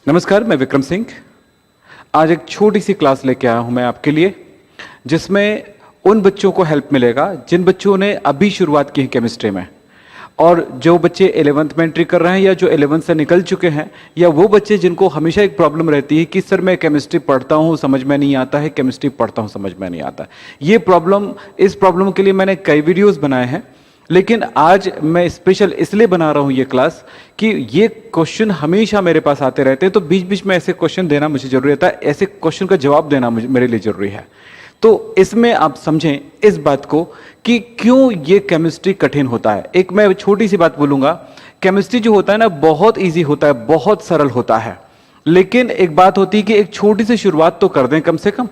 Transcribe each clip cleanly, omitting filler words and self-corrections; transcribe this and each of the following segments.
नमस्कार, मैं विक्रम सिंह। आज एक छोटी सी क्लास लेके आया हूं मैं आपके लिए, जिसमें उन बच्चों को हेल्प मिलेगा जिन बच्चों ने अभी शुरुआत की है केमिस्ट्री में, और जो बच्चे 11th में एंट्री कर रहे हैं या जो 11th से निकल चुके हैं, या वो बच्चे जिनको हमेशा एक प्रॉब्लम रहती है कि सर मैं केमिस्ट्री पढ़ता हूँ समझ में नहीं आता है, केमिस्ट्री पढ़ता हूँ समझ में नहीं आता। इस प्रॉब्लम के लिए मैंने कई वीडियोज़ बनाए हैं, लेकिन आज मैं स्पेशल इसलिए बना रहा हूं ये क्लास कि ये क्वेश्चन हमेशा मेरे पास आते रहते हैं, तो बीच बीच में ऐसे क्वेश्चन देना मुझे जरूरी रहता है, ऐसे क्वेश्चन का जवाब देना मेरे लिए जरूरी है। तो इसमें आप समझें इस बात को कि क्यों ये केमिस्ट्री कठिन होता है। एक मैं छोटी सी बात बोलूंगा, केमिस्ट्री जो होता है ना बहुत ईजी होता है, बहुत सरल होता है, लेकिन एक बात होती है कि एक छोटी सी शुरुआत तो कर दें कम से कम।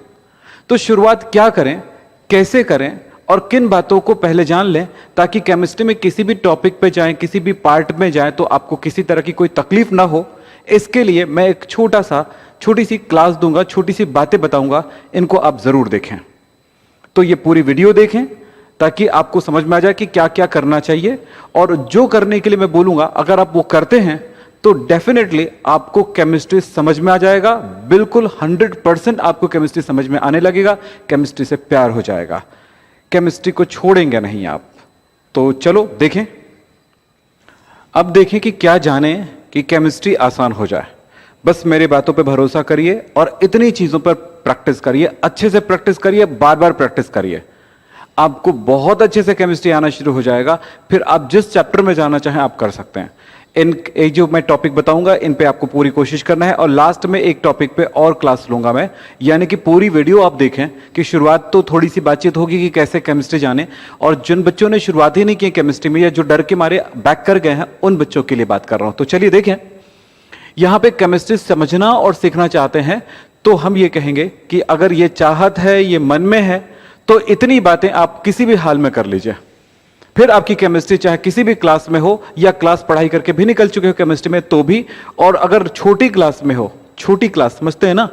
तो शुरुआत क्या करें, कैसे करें और किन बातों को पहले जान लें, ताकि केमिस्ट्री में किसी भी टॉपिक पे जाएं, किसी भी पार्ट में जाएं तो आपको किसी तरह की कोई तकलीफ ना हो। इसके लिए मैं एक छोटी सी क्लास दूंगा, छोटी सी बातें बताऊंगा, इनको आप जरूर देखें। तो ये पूरी वीडियो देखें ताकि आपको समझ में आ जाए कि क्या क्या करना चाहिए, और जो करने के लिए मैं बोलूंगा अगर आप वो करते हैं तो डेफिनेटली आपको केमिस्ट्री समझ में आ जाएगा। बिल्कुल 100% आपको केमिस्ट्री समझ में आने लगेगा, केमिस्ट्री से प्यार हो जाएगा, केमिस्ट्री को छोड़ेंगे नहीं आप। तो चलो देखें, अब देखें कि क्या जाने कि केमिस्ट्री आसान हो जाए। बस मेरी बातों पे भरोसा करिए और इतनी चीजों पर प्रैक्टिस करिए, अच्छे से प्रैक्टिस करिए, बार बार प्रैक्टिस करिए, आपको बहुत अच्छे से केमिस्ट्री आना शुरू हो जाएगा। फिर आप जिस चैप्टर में जाना चाहें आप कर सकते हैं। एक जो मैं टॉपिक बताऊंगा इन पे आपको पूरी कोशिश करना है, और लास्ट में एक टॉपिक पे और क्लास लूंगा मैं, यानी कि पूरी वीडियो आप देखें कि शुरुआत तो थोड़ी सी बातचीत होगी कि कैसे केमिस्ट्री जाने, और जिन बच्चों ने शुरुआत ही नहीं की केमिस्ट्री में या जो डर के मारे बैक कर गए हैं उन बच्चों के लिए बात कर रहा हूं। तो चलिए देखें, यहां पे केमिस्ट्री समझना और सीखना चाहते हैं तो हम ये कहेंगे कि अगर ये चाहत है, ये मन में है, तो इतनी बातें आप किसी भी हाल में कर लीजिए। फिर आपकी केमिस्ट्री चाहे किसी भी क्लास में हो या क्लास पढ़ाई करके भी निकल चुके हो केमिस्ट्री में तो भी, और अगर छोटी क्लास में हो, छोटी क्लास समझते हैं ना,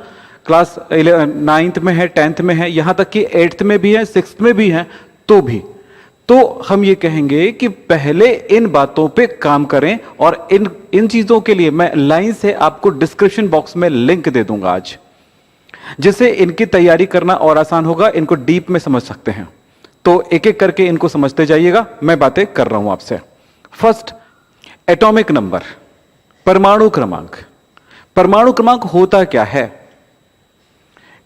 क्लास 9th में है, 10th में है, यहां तक कि 8th में भी है, 6th में भी है, तो भी तो हम ये कहेंगे कि पहले इन बातों पे काम करें। और इन चीजों के लिए मैं लाइन से आपको डिस्क्रिप्शन बॉक्स में लिंक दे दूंगा आज, जिससे इनकी तैयारी करना और आसान होगा, इनको डीप में समझ सकते हैं। तो एक एक करके इनको समझते जाइएगा, मैं बातें कर रहा हूं आपसे। फर्स्ट, एटॉमिक नंबर, परमाणु क्रमांक। परमाणु क्रमांक होता क्या है?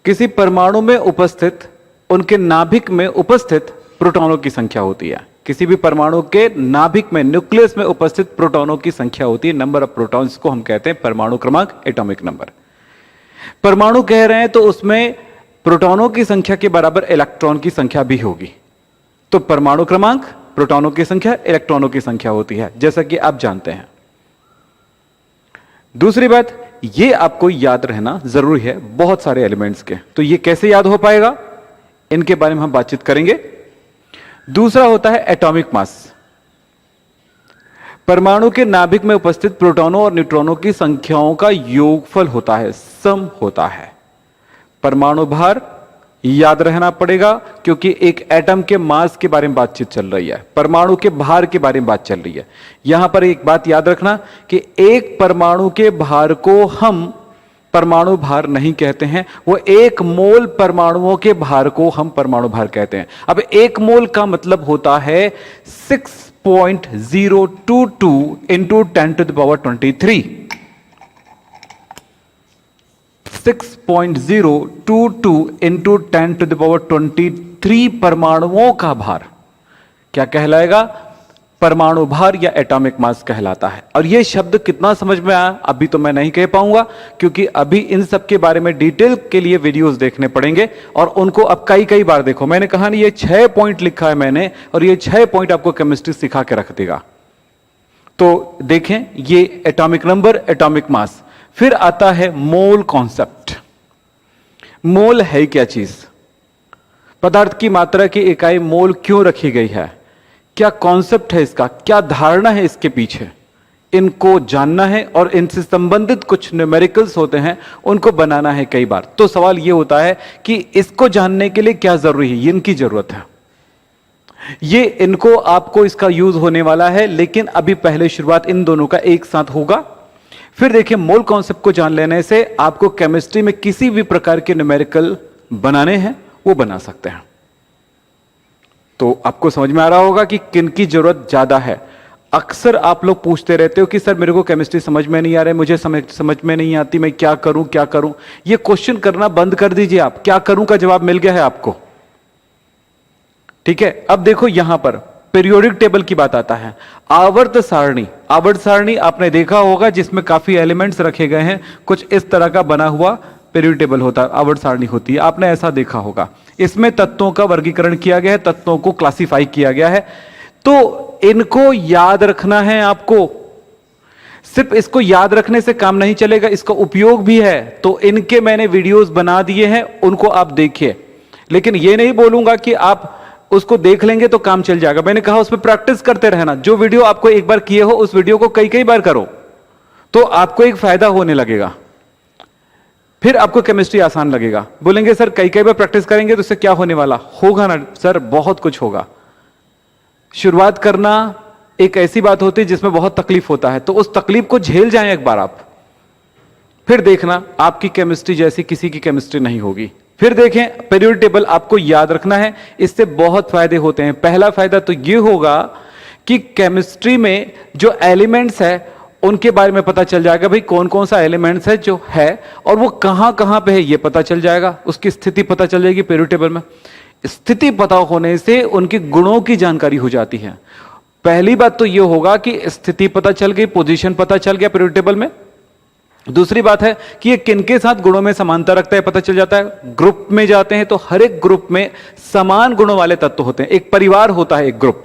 किसी परमाणु में उपस्थित, उनके नाभिक में उपस्थित प्रोटॉनों की संख्या होती है। किसी भी परमाणु के नाभिक में, न्यूक्लियस में उपस्थित प्रोटॉनों की संख्या होती है। नंबर ऑफ प्रोटॉन्स को हम कहते हैं परमाणु क्रमांक, एटॉमिक नंबर। परमाणु कह रहे हैं तो उसमें प्रोटॉनों की संख्या के बराबर इलेक्ट्रॉन की संख्या भी होगी। तो परमाणु क्रमांक प्रोटॉनों की संख्या, इलेक्ट्रॉनों की संख्या होती है, जैसा कि आप जानते हैं। दूसरी बात, यह आपको याद रहना जरूरी है बहुत सारे एलिमेंट्स के। तो यह कैसे याद हो पाएगा, इनके बारे में हम बातचीत करेंगे। दूसरा होता है एटॉमिक मास। परमाणु के नाभिक में उपस्थित प्रोटॉनों और न्यूट्रॉनों की संख्याओं का योगफल होता है, सम होता है। परमाणु भार याद रहना पड़ेगा, क्योंकि एक एटम के मास के बारे में बातचीत चल रही है, परमाणु के भार के बारे में बात चल रही है। यहां पर एक बात याद रखना कि एक परमाणु के भार को हम परमाणु भार नहीं कहते हैं, वो एक मोल परमाणुओं के भार को हम परमाणु भार कहते हैं। अब एक मोल का मतलब होता है 6.022 इंटू 10⁻23। 6.022 इंटू 10⁻23 परमाणुओं का भार क्या कहलाएगा? परमाणु भार या एटॉमिक मास कहलाता है। और यह शब्द कितना समझ में आया अभी तो मैं नहीं कह पाऊंगा, क्योंकि अभी इन सब के बारे में डिटेल के लिए वीडियोस देखने पड़ेंगे, और उनको अब कई बार देखो। मैंने कहा नहीं, ये 6 पॉइंट लिखा है मैंने, और ये 6 पॉइंट आपको केमिस्ट्री सिखा के रख देगा। तो देखें, ये एटॉमिक नंबर, एटॉमिक मास। फिर आता है मोल कॉन्सेप्ट। मोल है क्या चीज? पदार्थ की मात्रा की इकाई मोल क्यों रखी गई है? क्या कॉन्सेप्ट है इसका, क्या धारणा है इसके पीछे, इनको जानना है। और इनसे संबंधित कुछ न्यूमेरिकल्स होते हैं, उनको बनाना है कई बार। तो सवाल यह होता है कि इसको जानने के लिए क्या जरूरी है, इनकी जरूरत है। ये इनको आपको इसका यूज होने वाला है, लेकिन अभी पहले शुरुआत इन दोनों का एक साथ होगा। फिर देखिए, मोल कॉन्सेप्ट को जान लेने से आपको केमिस्ट्री में किसी भी प्रकार के न्यूमेरिकल बनाने हैं वो बना सकते हैं। तो आपको समझ में आ रहा होगा कि किन की जरूरत ज्यादा है। अक्सर आप लोग पूछते रहते हो कि सर मेरे को केमिस्ट्री समझ में नहीं आ रहा है, मुझे समझ में नहीं आती, मैं क्या करूं क्या करूं। ये क्वेश्चन करना बंद कर दीजिए। आप क्या करूं का जवाब मिल गया है आपको, ठीक है। अब देखो यहां पर पीरियोडिक टेबल की बात आता है। आवर्त सारणी, आवर्त सारणी आपने देखा होगा जिसमें काफी एलिमेंट्स रखे गए हैं, कुछ इस तरह का बना हुआ पीरियोडिक टेबल होता है, आवर्त सारणी होती है, आपने ऐसा देखा होगा। इसमें तत्वों का वर्गीकरण किया गया है, तत्वों को क्लासिफाई किया गया है। तो इनको याद रखना है आपको। सिर्फ इसको याद रखने से काम नहीं चलेगा, इसका उपयोग भी है। तो इनके मैंने वीडियोस बना दिए हैं, उनको आप देखिए। लेकिन यह नहीं बोलूंगा कि आप उसको देख लेंगे तो काम चल जाएगा। मैंने कहा उसमें प्रैक्टिस करते रहना। जो वीडियो आपको एक बार किए हो उस वीडियो को कई कई बार करो, तो आपको एक फायदा होने लगेगा। फिर आपको केमिस्ट्री आसान लगेगा। बोलेंगे सर कई कई बार प्रैक्टिस करेंगे तो इससे क्या होने वाला होगा ना सर, बहुत कुछ होगा। शुरुआत करना एक ऐसी बात होती है जिसमें बहुत तकलीफ होता है, तो उस तकलीफ को झेल जाएं एक बार आप, फिर देखना आपकी केमिस्ट्री जैसी किसी की केमिस्ट्री नहीं होगी। फिर देखें, पीरियोडिक टेबल आपको याद रखना है, इससे बहुत फायदे होते हैं। पहला फायदा तो यह होगा कि केमिस्ट्री में जो एलिमेंट्स है उनके बारे में पता चल जाएगा, भाई कौन कौन सा एलिमेंट्स है जो है और वो कहां कहां पे है ये पता चल जाएगा, उसकी स्थिति पता चल जाएगी। पीरियोडिक टेबल में स्थिति पता होने से उनके गुणों की जानकारी हो जाती है। पहली बात तो यह होगा कि स्थिति पता चल गई, पोजीशन पता चल गया पीरियोडिक टेबल में। दूसरी बात है कि ये किनके साथ गुणों में समानता रखता है पता चल जाता है। ग्रुप में जाते हैं तो हर एक ग्रुप में समान गुणों वाले तत्व होते हैं। एक परिवार होता है, एक ग्रुप,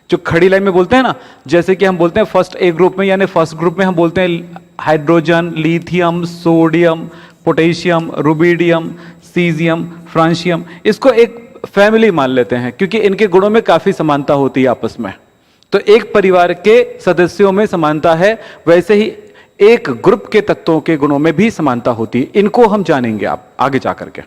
जो खड़ी लाइन में बोलते हैं ना, जैसे कि हम बोलते हैं फर्स्ट ए ग्रुप में, यानी फर्स्ट ग्रुप में हम बोलते हैं hydrogen, lithium, sodium, potassium, rubidium, caesium, francium. इसको एक फैमिली मान लेते हैं क्योंकि इनके गुणों में काफी समानता होती है आपस में। तो एक परिवार के सदस्यों में समानता है, वैसे ही एक ग्रुप के तत्वों के गुणों में भी समानता होती है। इनको हम जानेंगे आप आगे जाकर के।